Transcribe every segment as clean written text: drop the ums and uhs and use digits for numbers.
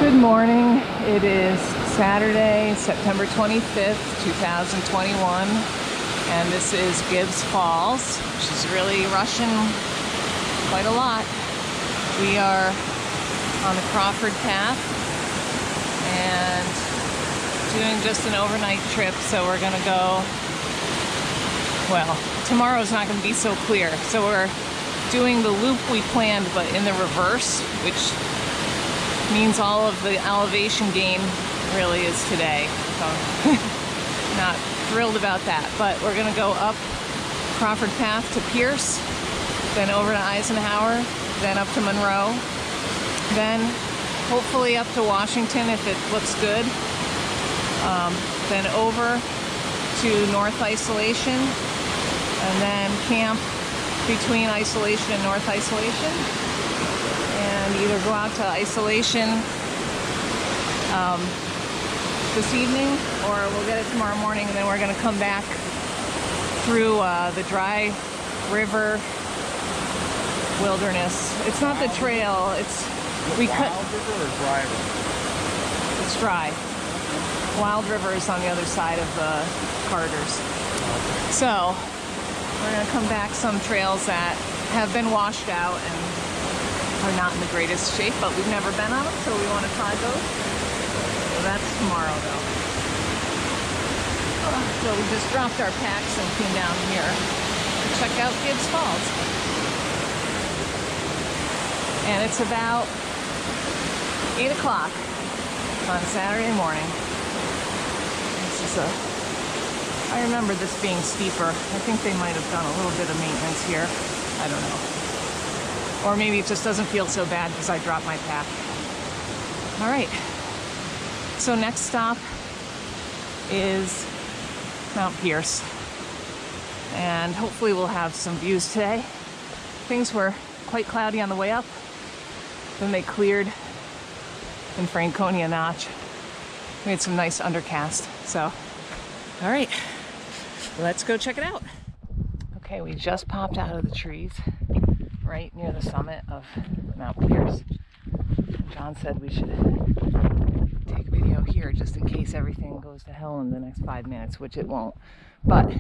Good morning. It is Saturday, September 25th, 2021, and this is Gibbs Falls, which is really rushing quite a lot. We are on the Crawford path and doing just an overnight trip, so we're gonna go, well, tomorrow's not gonna be so clear, so we're doing the loop we planned but in the reverse, which means all of the elevation gain really is today. So not thrilled about that, but we're gonna go up Crawford Path to Pierce, then over to Eisenhower, then up to Monroe, then hopefully up to Washington if it looks good, then over to North Isolation, and then camp between Isolation and North Isolation, and either go out to Isolation this evening, or we'll get it tomorrow morning, and then we're going to come back through the dry river wilderness. It's not the trail, it's we cut. Wild river or dry river? It's dry. Wild River is on the other side of the Carters. So we're going to come back some trails that have been washed out and are not in the greatest shape, but we've never been on them, so we want to try those. So that's tomorrow, though. So we just dropped our packs and came down here to check out Gibbs Falls. And it's about 8 o'clock on Saturday morning. I remember this being steeper. I think they might have done a little bit of maintenance here. I don't know. Or maybe it just doesn't feel so bad because I dropped my pack. All right. So next stop is Mount Pierce. And hopefully we'll have some views today. Things were quite cloudy on the way up. Then they cleared in Franconia Notch. We had some nice undercast. So, all right, let's go check it out. Okay, we just popped out of the trees right near the summit of Mount Pierce. John said we should take video here just in case everything goes to hell in the next 5 minutes, which it won't. But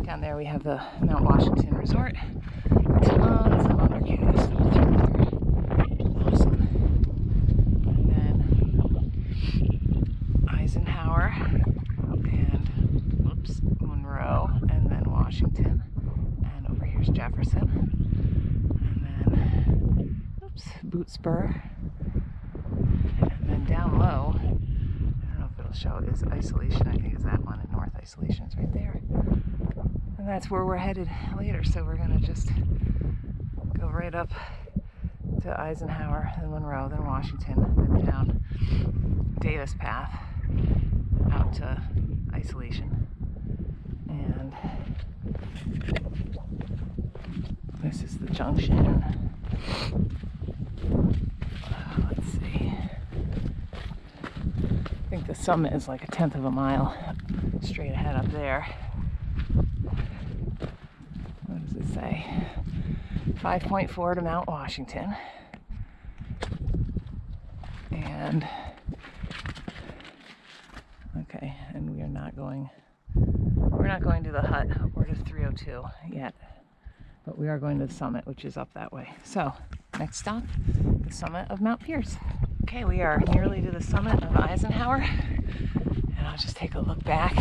down there we have the Mount Washington Resort. Tons of undercast all through there. Awesome. And then Eisenhower and, whoops, Monroe, and then Washington. And over here's Jefferson. And then, oops, Boot Spur. And then down low, I don't know if it'll show, is Isolation. I think is that one, and North Isolation is right there. And that's where we're headed later, so we're gonna just go right up to Eisenhower, then Monroe, then Washington, then down Davis Path out to Isolation. And this is the junction. Let's see. I think the summit is like 1/10 of a mile straight ahead up there. What does it say? 5.4 to Mount Washington. And okay, and we're not going to the hut or to 302 yet, but we are going to the summit, which is up that way. So next stop, the summit of Mount Pierce. Okay, we are nearly to the summit of Eisenhower, and I'll just take a look back.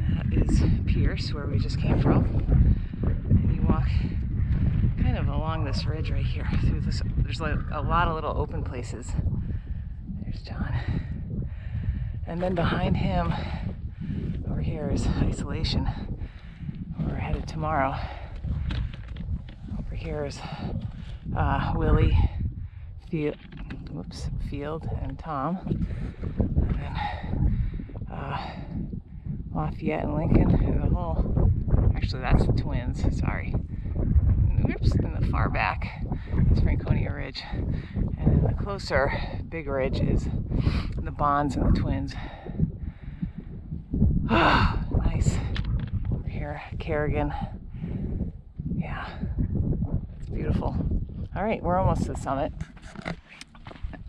That is Pierce, where we just came from. And you walk kind of along this ridge right here through this. There's like a lot of little open places. There's John. And then behind him, over here is Isolation, where we're headed tomorrow. Over here is Willie, Field, and Tom. And then Lafayette and Lincoln, and the whole, actually that's the twins, sorry. Oops, in the far back is Franconia Ridge. And then the closer big ridge is the Bonds and the twins. Nice. Over here, Kerrigan. Yeah, it's beautiful. All right, we're almost to the summit.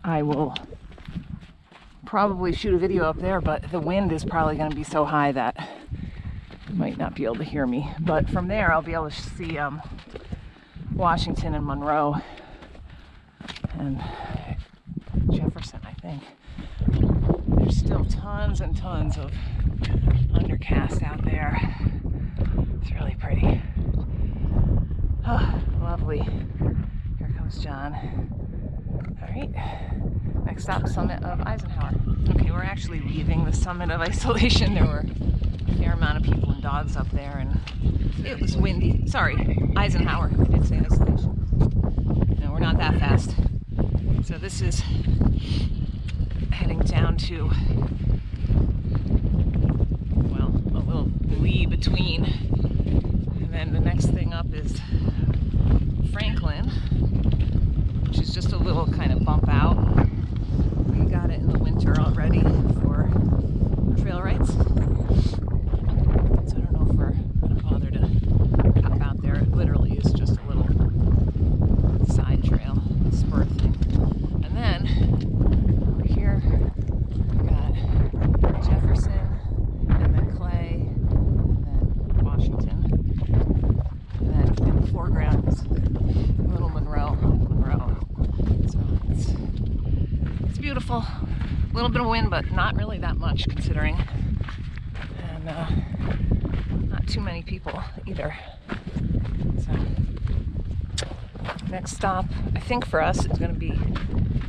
I will probably shoot a video up there, but the wind is probably going to be so high that you might not be able to hear me. But from there, I'll be able to see Washington and Monroe and Jefferson, I think. There's still tons and tons of undercast out there. It's really pretty. Oh, lovely. Here comes John. All right, next stop, summit of Eisenhower. Okay, we're actually leaving the summit of Isolation. There were a fair amount of people and dogs up there, and it was windy. Sorry, Eisenhower. I did say Isolation. No, we're not that fast. So this is heading down to, well, a little lee between. And then the next thing up is Franklin, which is just a little kind of bump out. We got it in the winter already for trail rides. So I don't know if we're going to bother to hop out there. It literally is just a little side trail, spur thing. And then over here we got Jefferson, and then Clay, and then Washington. And then in the foreground is little Monroe. So it's beautiful. A little bit of wind, but not really that much considering. And not too many people either. So next stop, I think for us, is going to be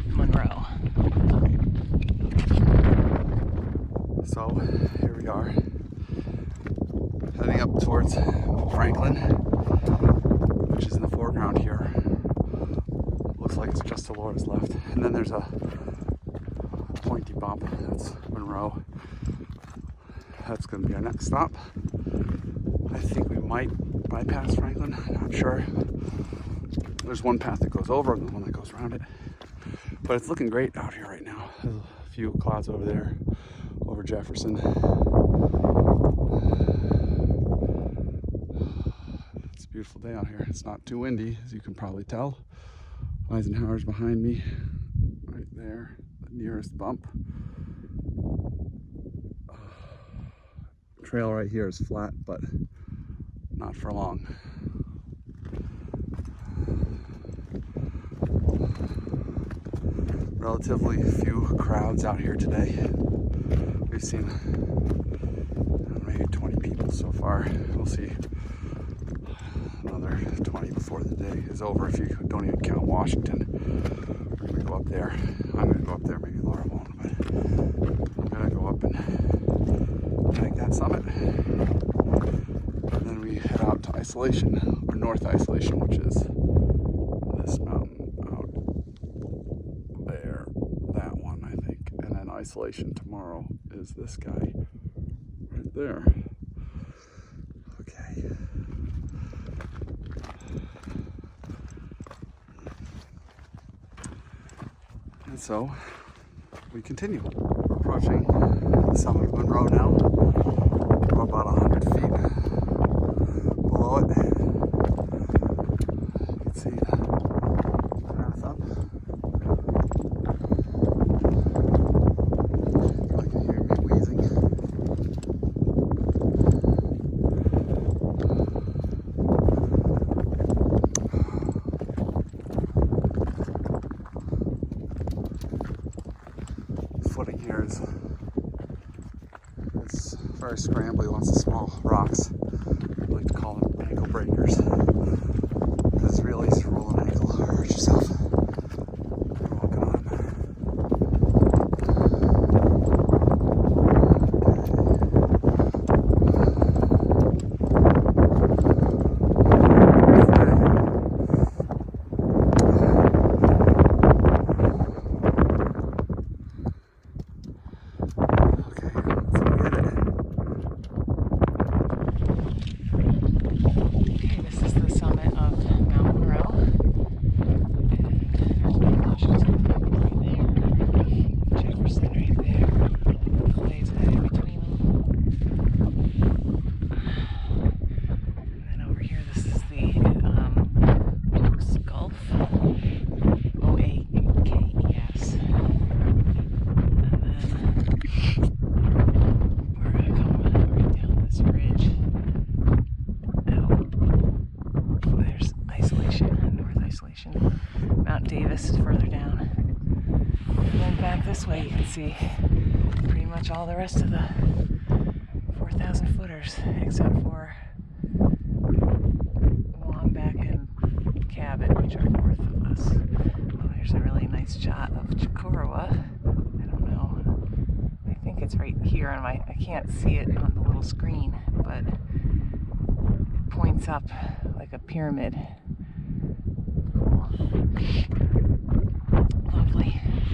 Monroe. So here we are, heading up towards Franklin, which is in the foreground here. Looks like it's just the Lord's left. And then there's a pointy bump. That's Monroe. That's going to be our next stop. I think we might bypass Franklin. I'm not sure. There's one path that goes over and one that goes around it. But it's looking great out here right now. There's a few clouds over there, over Jefferson. It's a beautiful day out here. It's not too windy, as you can probably tell. Eisenhower's behind me, right there, the nearest bump. Trail right here is flat, but not for long. Relatively few crowds out here today. We've seen maybe 20 people so far. We'll see another 20 before the day is over, if you don't even count Washington. We're gonna go up there. I'm gonna go up there, maybe Laura won't, but I'm gonna go up and take that summit. And then we head out to Isolation, or North Isolation, which is this mountain out there, that one I think. And then Isolation tomorrow is this guy right there. Okay. And so we continue. We're approaching the summit of Monroe now. We're about 100 feet below it. You can see the path up. You can hear me wheezing. Footing here is very scrambly, lots of small rocks. I like to call them ankle breakers, because it's real easy to roll an ankle or hurt yourself walking on. Okay, this is the Isolation. Mount Davis is further down. And then back this way you can see pretty much all the rest of the 4,000 footers, except for Womback and Cabot, which are north of us. Oh, here's a really nice shot of Chicorowa. I don't know. I think it's right here on my, I can't see it on the little screen, but it points up like a pyramid. Cool. Lovely. And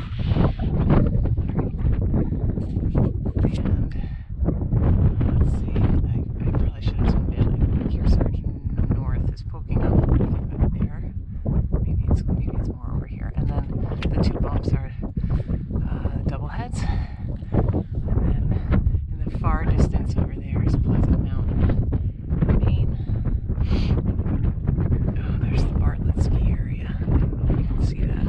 let's see, I probably should have zoomed in. I think Kearsarge North is poking up. I think that's there. Maybe it's more over here. And then the two bumps are double heads. And then in the far distance over there is Pleasant Mountain, Maine. Oh, there's the Bartlett ski area. I don't know if you can see that.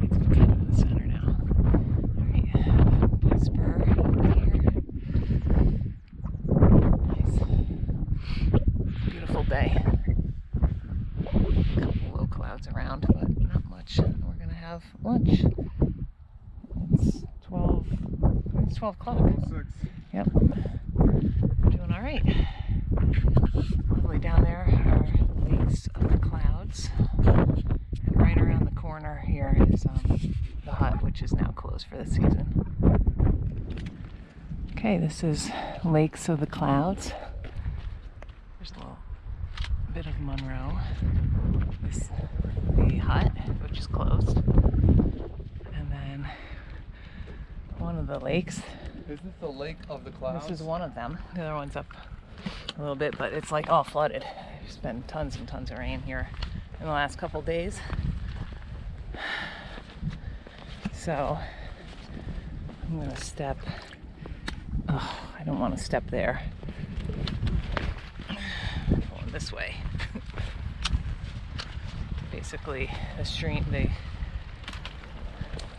It's kind of in the center now. Alright, Pittsburgh here. Nice. Beautiful day. A couple low clouds around, but not much. And we're gonna have lunch. It's 12 o'clock. 6. Yep. Doing all right. Lovely down there are Lakes of the Clouds. And right around the corner here is the hut, which is now closed for the season. Okay, this is Lakes of the Clouds. There's a little bit of Monroe. The hut, which is closed. And then one of the lakes. Is this the Lake of the Clouds? This is one of them. The other one's up a little bit, but it's like all flooded. There's been tons and tons of rain here in the last couple days. So I'm gonna step. Oh, I don't want to step there. Going this way. Basically, the stream, the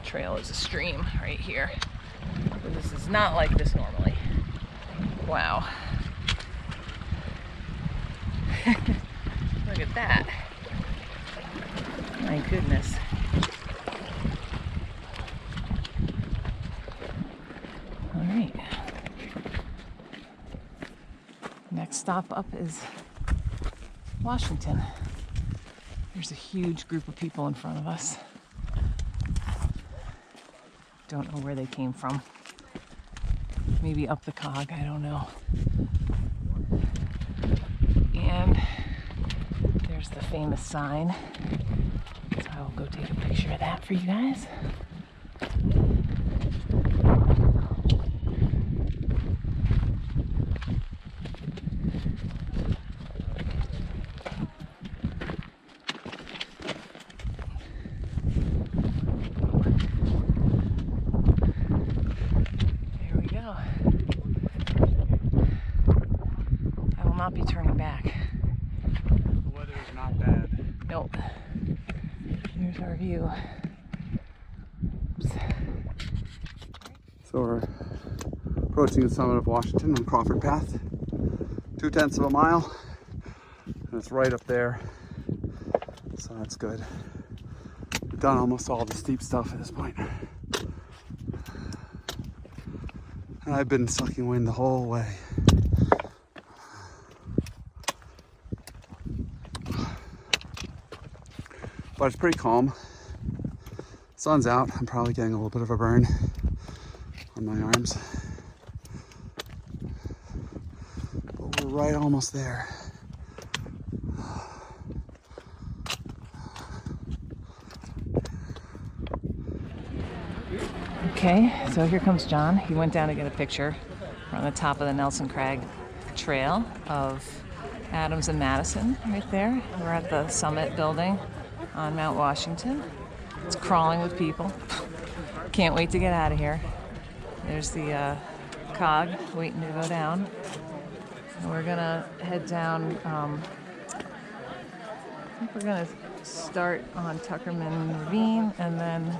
trail is a stream right here. This is not like this normally. Wow. Look at that. My goodness. All right. Next stop up is Washington. There's a huge group of people in front of us. Don't know where they came from. Maybe up the cog, I don't know. And there's the famous sign. So I will go take a picture of that for you guys. Not be turning back. The weather is not bad. Nope. Here's our view. Oops. So we're approaching the summit of Washington on Crawford Path. 0.2 of a mile. And it's right up there. So that's good. We've done almost all the steep stuff at this point. And I've been sucking wind the whole way. But it's pretty calm. Sun's out. I'm probably getting a little bit of a burn on my arms. But we're right almost there. Okay, so here comes John. He went down to get a picture. We're on the top of the Nelson Crag Trail of Adams and Madison right there. We're at the summit building on Mount Washington. It's crawling with people. Can't wait to get out of here. There's the cog waiting to go down. And we're gonna head down. I think we're gonna start on Tuckerman Ravine and then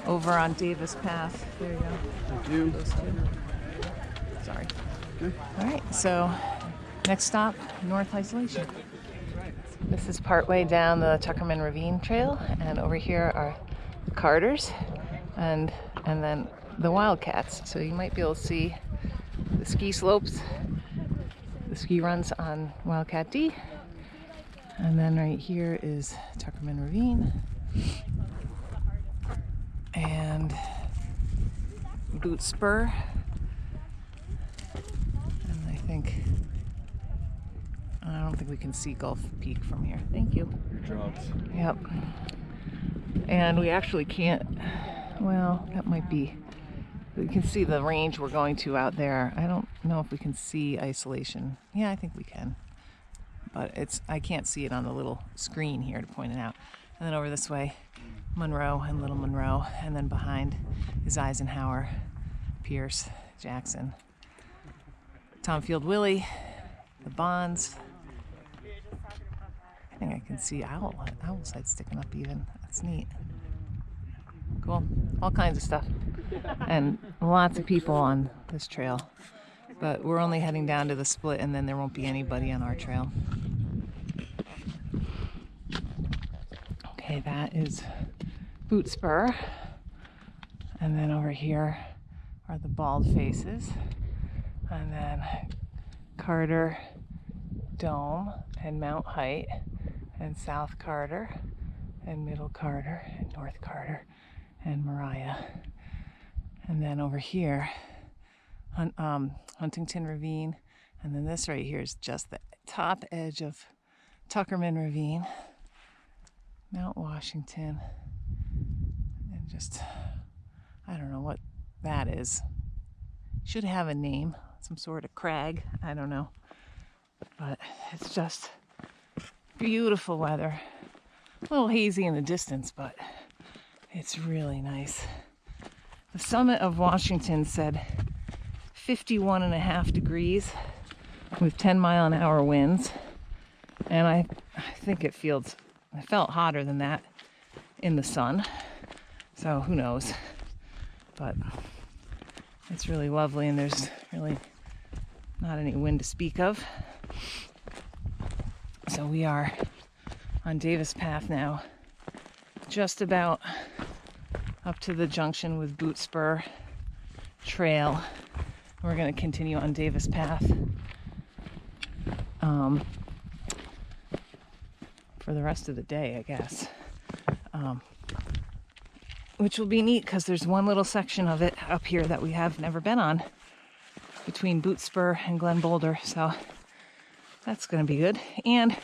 over on Davis Path. There you go. Thank you. Those two. Sorry. Okay. All right, so next stop, North Isolation. This is partway down the Tuckerman Ravine Trail, and over here are Carters and then the Wildcats. So you might be able to see the ski slopes, the ski runs on Wildcat D. And then right here is Tuckerman Ravine and Boot Spur. And I don't think we can see Gulf Peak from here. Thank you. Drugs. Yep. And we actually can't, well, that might be, we can see the range we're going to out there. I don't know if we can see Isolation. Yeah, I think we can. But I can't see it on the little screen here to point it out. And then over this way, Monroe and Little Monroe. And then behind is Eisenhower, Pierce, Jackson, Tom Field Willie, the Bonds. I think I can see Owl's head sticking up even. That's neat. Cool. All kinds of stuff. And lots of people on this trail. But we're only heading down to the split, and then there won't be anybody on our trail. Okay, that is Boot Spur. And then over here are the Bald Faces. And then Carter, Dome, and Mount Height, and South Carter, and Middle Carter, and North Carter, and Mariah. And then over here, Huntington Ravine, and then this right here is just the top edge of Tuckerman Ravine, Mount Washington, and just, I don't know what that is. Should have a name, some sort of crag, I don't know. But it's just beautiful weather. A little hazy in the distance, but it's really nice. The summit of Washington said 51.5 degrees with 10-mile-an-hour winds. And I think it felt hotter than that in the sun. So who knows? But it's really lovely, and there's really not any wind to speak of. So we are on Davis Path now, just about up to the junction with Boot Spur Trail. We're going to continue on Davis Path for the rest of the day, I guess. Which will be neat because there's one little section of it up here that we have never been on between Boot Spur and Glen Boulder. So that's going to be good. And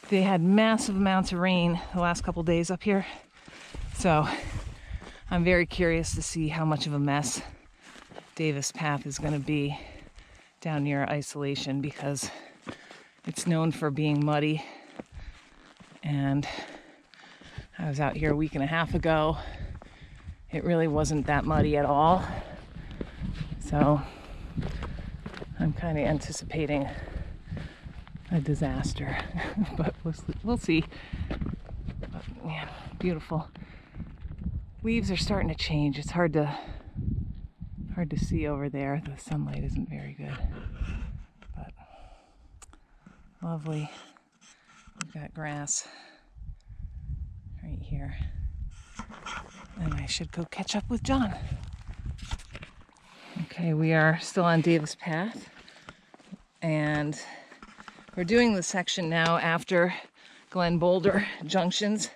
they had massive amounts of rain the last couple days up here. So I'm very curious to see how much of a mess Davis Path is going to be down near Isolation, because it's known for being muddy. And I was out here a week and a half ago. It really wasn't that muddy at all. So I'm kind of anticipating a disaster, but we'll see. But, yeah, beautiful. Leaves are starting to change. It's hard to see over there. The sunlight isn't very good, but lovely. We've got grass right here, and I should go catch up with John. Okay, we are still on Davis Path, and we're doing the section now after Glen Boulder junctions.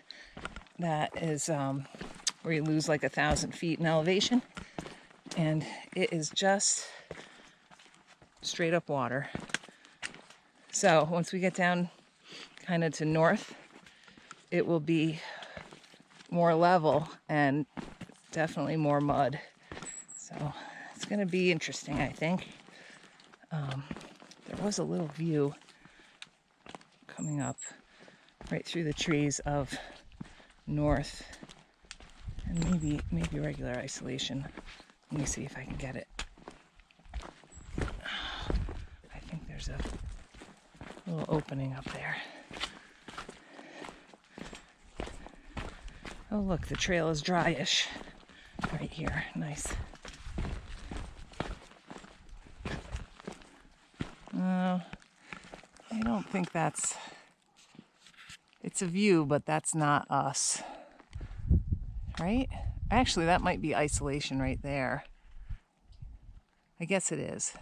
That is where you lose like 1,000 feet in elevation, and it is just straight up water. So once we get down kind of to north, it will be more level and definitely more mud. So it's going to be interesting, I think. There was a little view coming up right through the trees of north and maybe regular Isolation. Let me see if I can get it. I think there's a little opening up there. Oh look, the trail is dryish right here. Nice. I don't think that's It's a view, but that's not us, right? Actually, that might be isolation right there. I guess it is.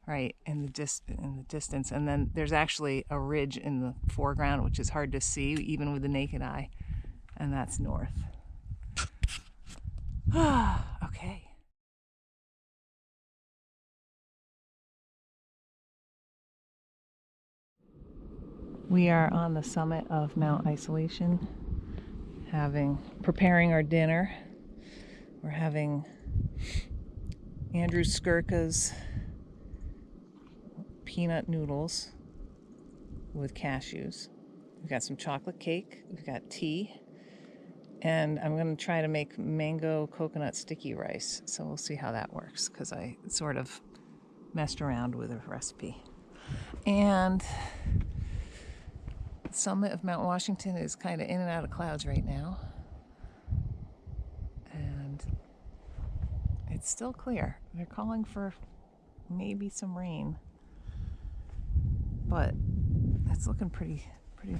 Right, in the distance. And then there's actually a ridge in the foreground, which is hard to see even with the naked eye. And that's north. Okay. We are on the summit of Mount Isolation, preparing our dinner. We're having Andrew Skirka's peanut noodles with cashews. We've got some chocolate cake, we've got tea, and I'm going to try to make mango coconut sticky rice. So we'll see how that works, because I sort of messed around with a recipe. And the summit of Mount Washington is kind of in and out of clouds right now. And it's still clear. They're calling for maybe some rain, but it's looking pretty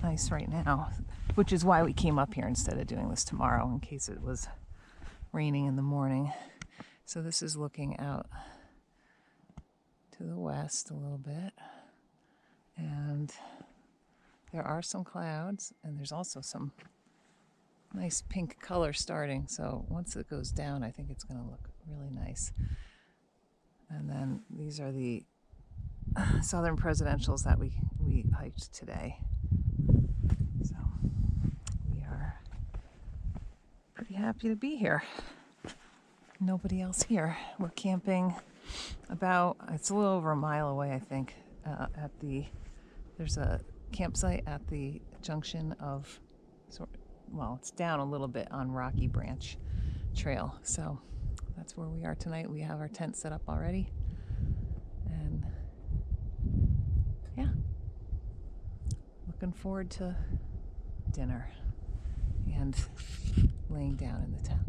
nice right now, which is why we came up here instead of doing this tomorrow in case it was raining in the morning. So this is looking out to the west a little bit, and there are some clouds, and there's also some nice pink color starting. So once it goes down, I think it's going to look really nice. And then these are the Southern Presidentials that we hiked today. So we are pretty happy to be here. Nobody else here. We're camping it's a little over a mile away, I think, there's a campsite at the junction of, it's down a little bit on Rocky Branch Trail. So that's where we are tonight. We have our tent set up already. And yeah, looking forward to dinner and laying down in the tent.